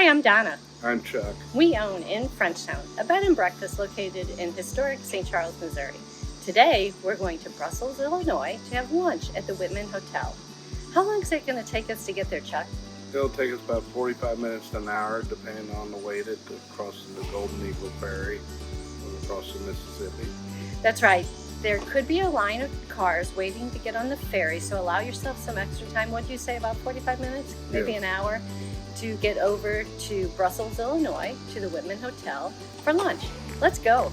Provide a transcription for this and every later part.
Hi, I'm Donna. I'm Chuck. We own in Frenchtown, a bed and breakfast located in historic St. Charles, Missouri. Today, we're going to Brussels, Illinois to have lunch at the Wittmond Hotel. How long is it going to take us to get there, Chuck? It'll take us about 45 minutes to an hour, depending on the wait at crossing the Golden Eagle Ferry or across the Mississippi. That's right. There could be a line of cars waiting to get on the ferry, so allow yourself some extra time. What do you say, about 45 minutes? Maybe an hour to get over to Brussels, Illinois, to the Wittmond Hotel for lunch. Let's go.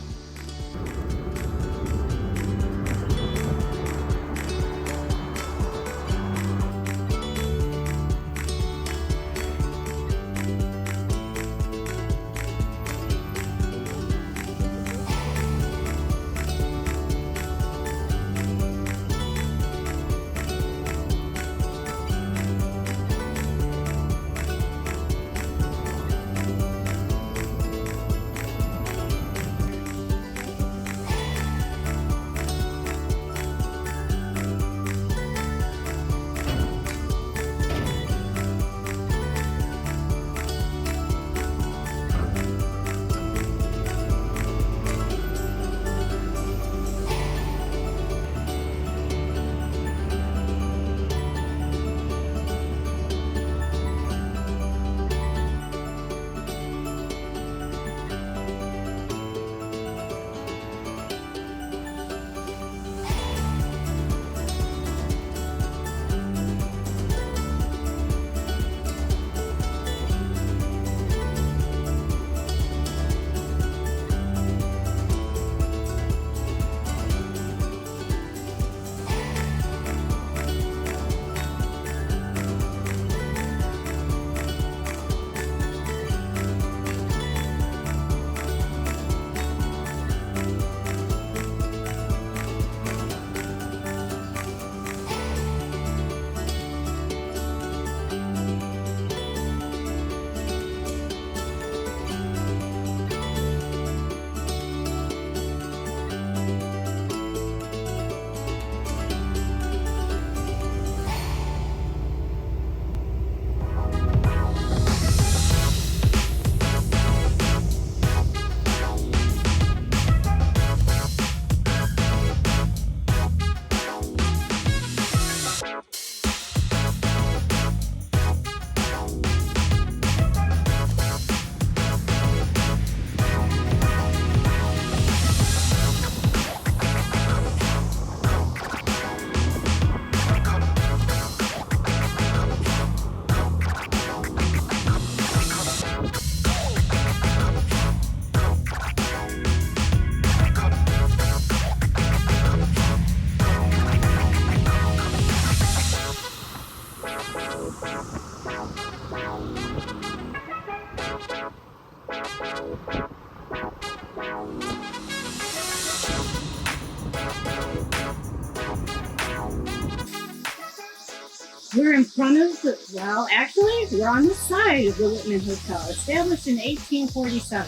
We're in front of we're on the side of the Wittmond Hotel, established in 1847.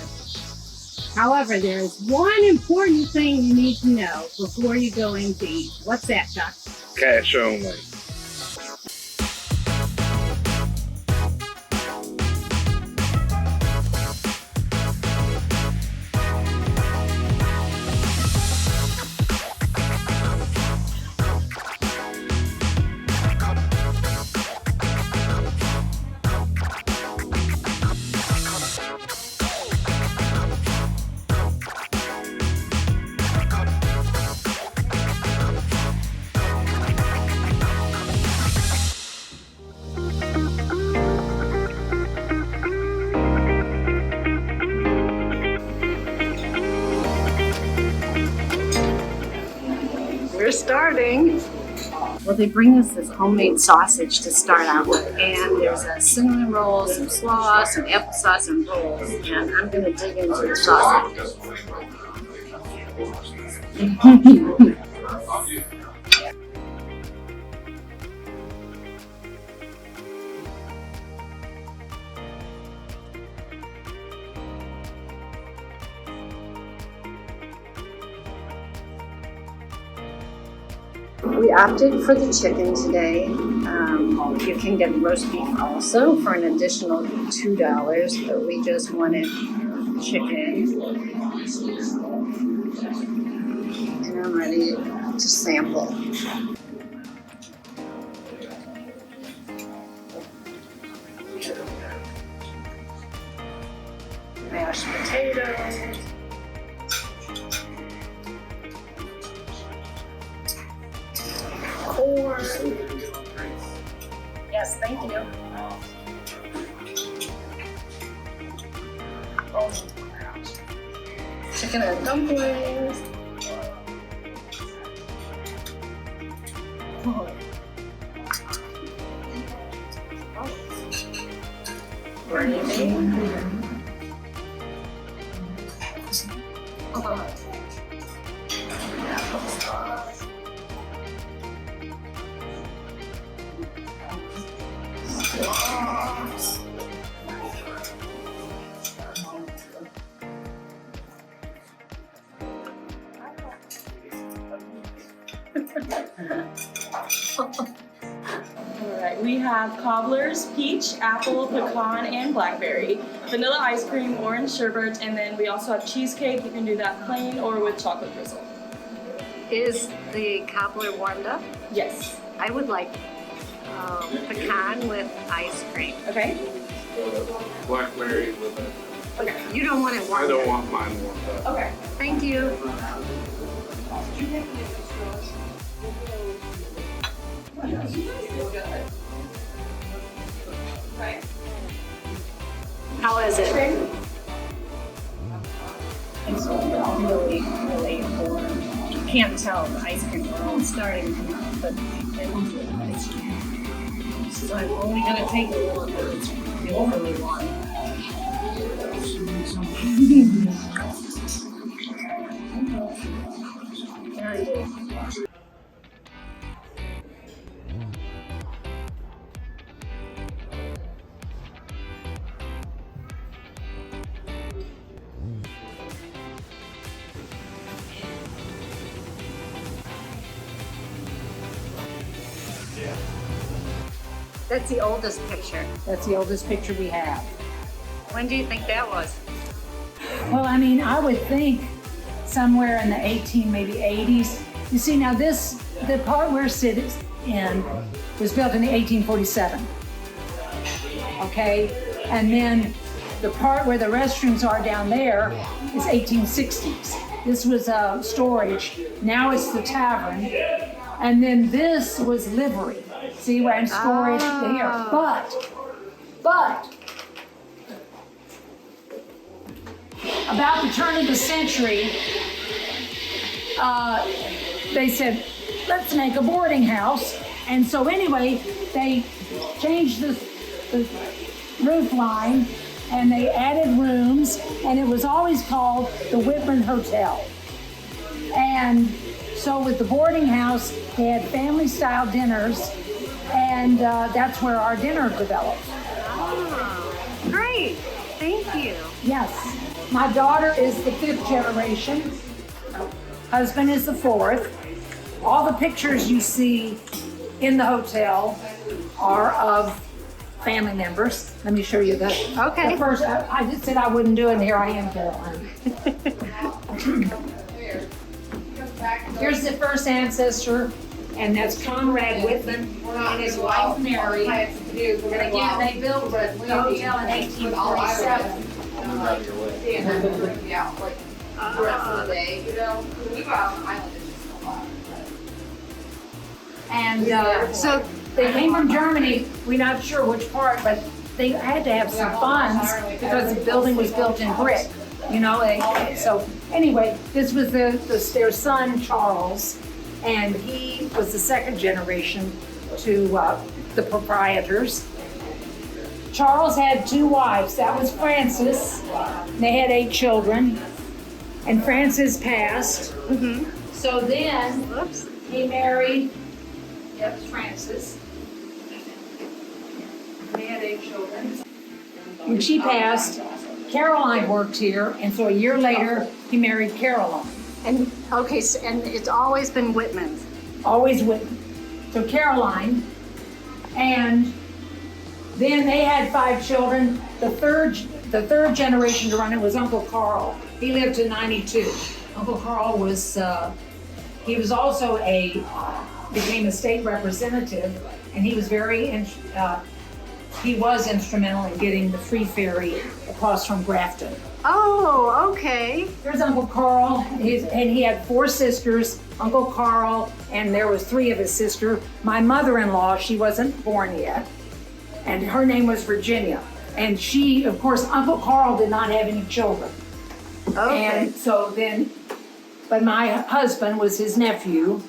However, there is one important thing you need to know before you go in to eat. What's that, Chuck? Cash only. We're starting. Well, they bring us this homemade sausage to start out with, and there's a cinnamon roll, some slaw, some applesauce, and rolls. And I'm going to dig into the sausage. We opted for the chicken today. You can get roast beef also for an additional $2, but we just wanted chicken. And I'm ready to sample. Mashed potatoes. Corn. Yes, thank you. Oh. Chicken and dumplings. Oh. Gravy. Alright, we have cobblers, peach, apple, pecan, and blackberry, vanilla ice cream, orange sherbet, and then we also have cheesecake. You can do that plain or with chocolate drizzle. Is the cobbler warmed up? Yes. I would like pecan with ice cream. Okay. Blackberry with it. Okay. You don't want it warmed I up? don't want mine warmed up. Okay. Thank you. How is it? It's really, really warm. You can't tell the ice cream is starting to come out, but it's so I'm only going to take one because it's really warm. Very good. That's the oldest picture. That's the oldest picture we have. When do you think that was? Well, I mean, I would think somewhere in the 18, maybe 80s. You see, now the part where Ciders in was built in 1847. Okay? And then the part where the restrooms are down there is 1860s. This was storage. Now it's the tavern. And then this was livery. See, where in storage here. But about the turn of the century, they said, let's make a boarding house. And so anyway, they changed the roof line and they added rooms, and it was always called the Wittmond Hotel. And so with the boarding house, they had family style dinners, and that's where our dinner developed. Oh, great. Thank you. Yes. My daughter is the 5th generation. Husband is the 4th. All the pictures you see in the hotel are of family members. Let me show you the first. I just said I wouldn't do it, and here I am, Caroline. Here's the first ancestor, and that's Conrad Wittmond and his wife Mary. And again, they built the hotel in 1847. Yeah, like the rest of the day, you know. We go out on the island, it's just a lot. And so they came from Germany. We're not sure which part, but they had to have some funds because the building was built in brick. You know, so anyway, this was their son Charles, and he was the 2nd generation to the proprietors. Charles had 2 wives. That was Frances. They had 8 children, and Frances passed. Mm-hmm. So then he married. Yep, Frances. They had 8 children. When she passed, Caroline worked here, and so a year later, he married Caroline. And okay, so, and it's always been Wittmond. always with. So Caroline, and then they had 5 children. The third generation to run it was Uncle Carl. He lived to 92. Uncle Carl was, he was also became a state representative, and he was he was instrumental in getting the free ferry across from Grafton. Oh, okay. There's Uncle Carl, and he had 4 sisters, Uncle Carl, and there was 3 of his sisters. My mother-in-law, she wasn't born yet, and her name was Virginia. And she, of course, Uncle Carl did not have any children. Okay. And so then, but my husband was his nephew,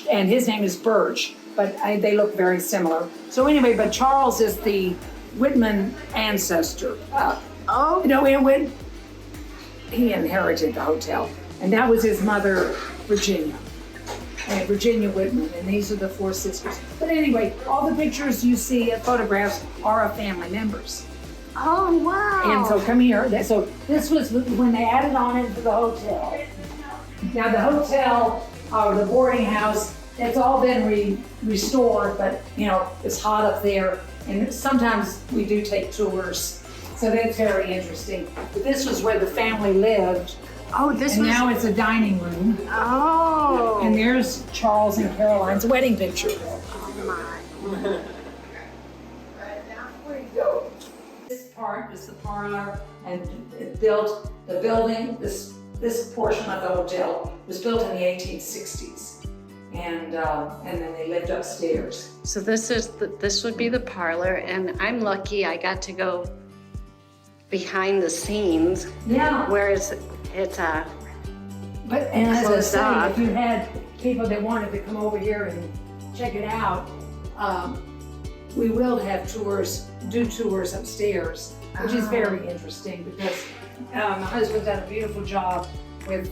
and his name is Birch, but they look very similar. So anyway, but Charles is the Wittmond ancestor. Oh. You know, he inherited the hotel, and that was his mother, Virginia. And Virginia Wittmond, and these are the 4 sisters. But anyway, all the pictures you see, photographs, are of family members. Oh, wow. And so come here. So this was when they added on into the hotel. Now the hotel, or the boarding house, it's all been restored, but you know, it's hot up there. And sometimes we do take tours. So that's very interesting. But this was where the family lived. Oh, this And was. now it's a dining room. Oh. And there's Charles and Caroline's wedding picture. This part is the parlor, and it built the building. This portion of the hotel was built in the 1860s, and then they lived upstairs. So this would be the parlor, and I'm lucky I got to go behind the scenes Yeah. where it's But and as I Closed say, off. if you had people that wanted to come over here and check it out, we will have do tours upstairs, which is very interesting because my husband's done a beautiful job with,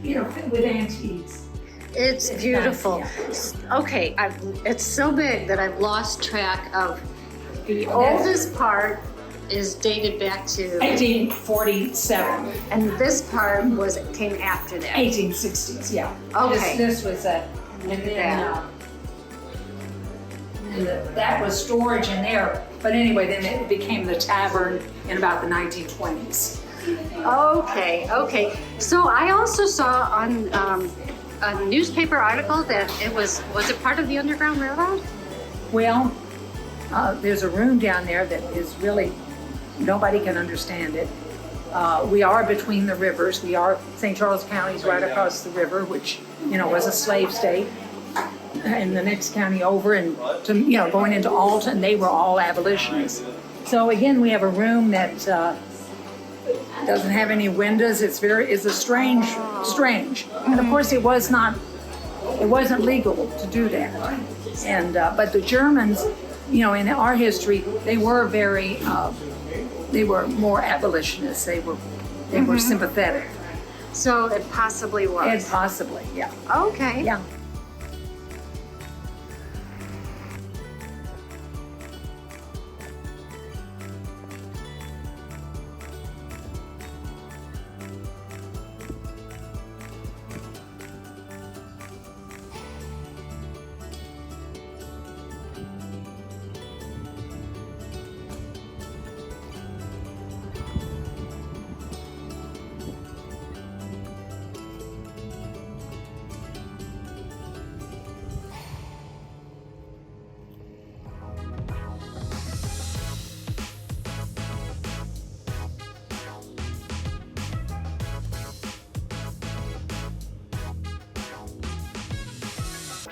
with antiques. it's It's beautiful. nice, Okay, it's so big that I've lost track of the oldest part is dated back to 1847, and this part came after that. 1860s, yeah. Okay. This was and then that was storage in there. But anyway, then it became the tavern in about the 1920s. Okay. So I also saw on a newspaper article that was it part of the Underground Railroad? Well, there's a room down there that is really, nobody can understand it. We are between the rivers. St. Charles County's right across the river, which, was a slave state. And the next county over and going into Alton, they were all abolitionists. So again, we have a room that doesn't have any windows. It's a strange. And of course it wasn't legal to do that. And, but the Germans, in our history, they were they were more abolitionists. They were sympathetic. So it possibly was. And possibly, yeah. Okay. Yeah.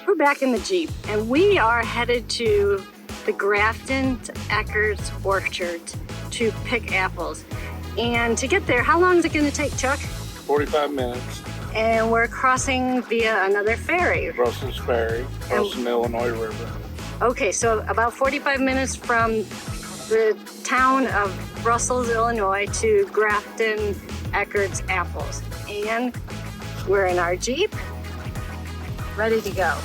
We're back in the Jeep and we are headed to the Grafton to Eckerts Orchard to pick apples. And to get there, how long is it going to take, Chuck? 45 minutes. And we're crossing via another ferry. Brussels Ferry, crossing the Illinois River. Okay, so about 45 minutes from the town of Brussels, Illinois to Grafton Eckerts Apples. And we're in our Jeep, ready to go.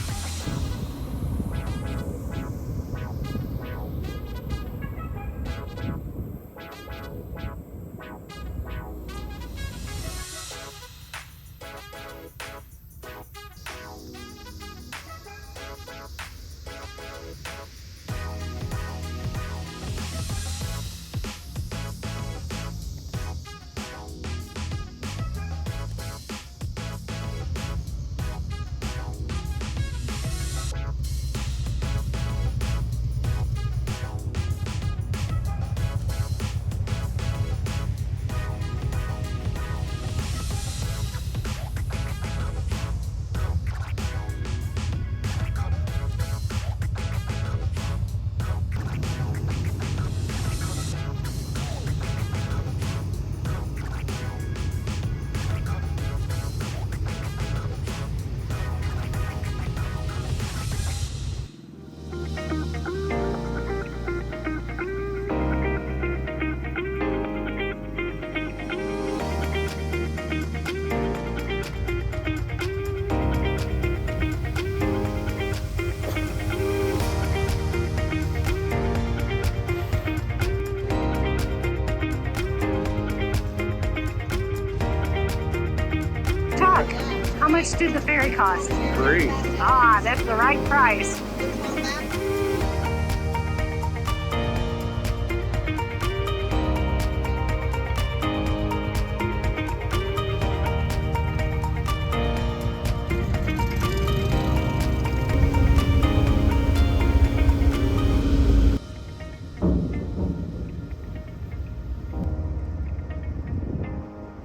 much did the ferry cost? Free. Ah, that's the right price.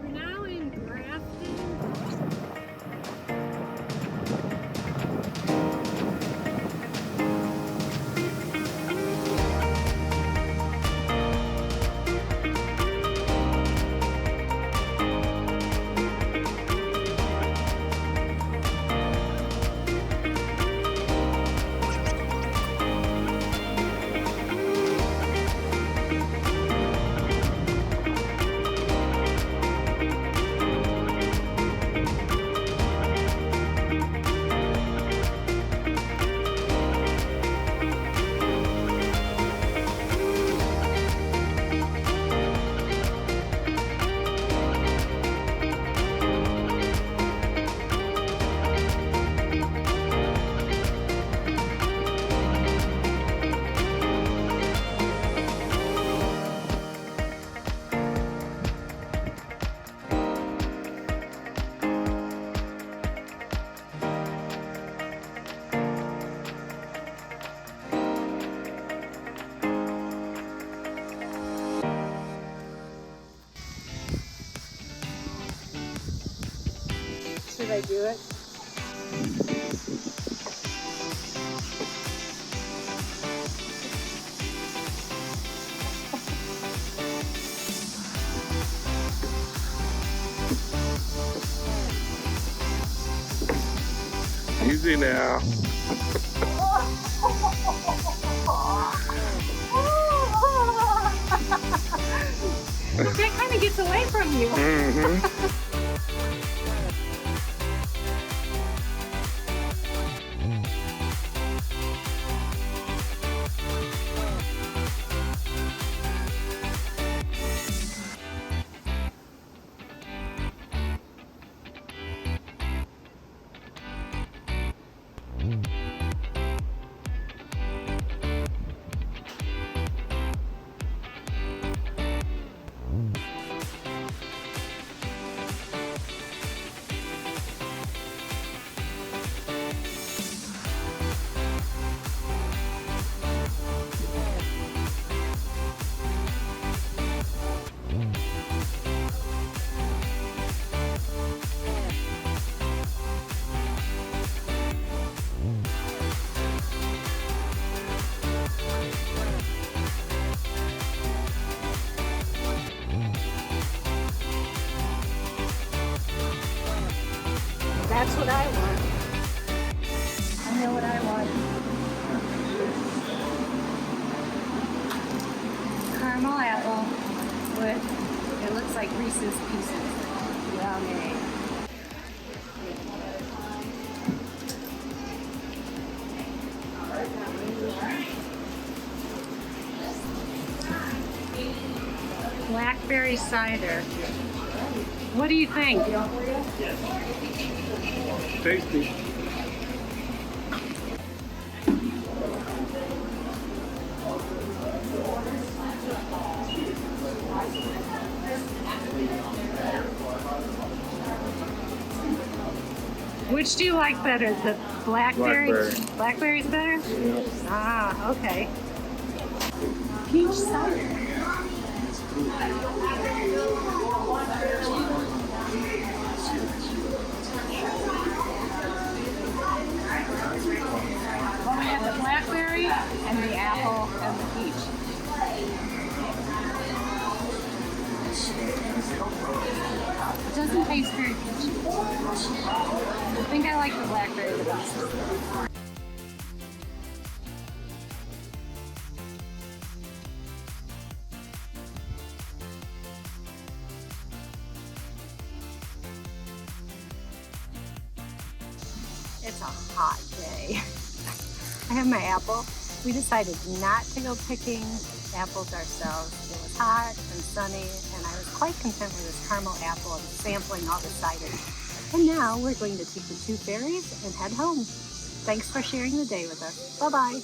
We're now in Grafton. Should I do it? Easy now. That kind of gets away from you. Mm-hmm. That's what I want. I know what I want. Caramel apple with, it looks like Reese's Pieces. Yummy. Blackberry cider. What do you think? Tasty. Which do you like better? The blackberry? Blackberry. Blackberry's better? Yeah. Ah, okay. Peach cider. Well, we have the blackberry and the apple and the peach. It doesn't taste very peachy. I think I like the blackberry the best. It's a hot day. I have my apple. We decided not to go picking apples ourselves. It was hot and sunny, and I was quite content with this caramel apple and sampling all the ciders. And now we're going to take the 2 ferries and head home. Thanks for sharing the day with us. Bye-bye.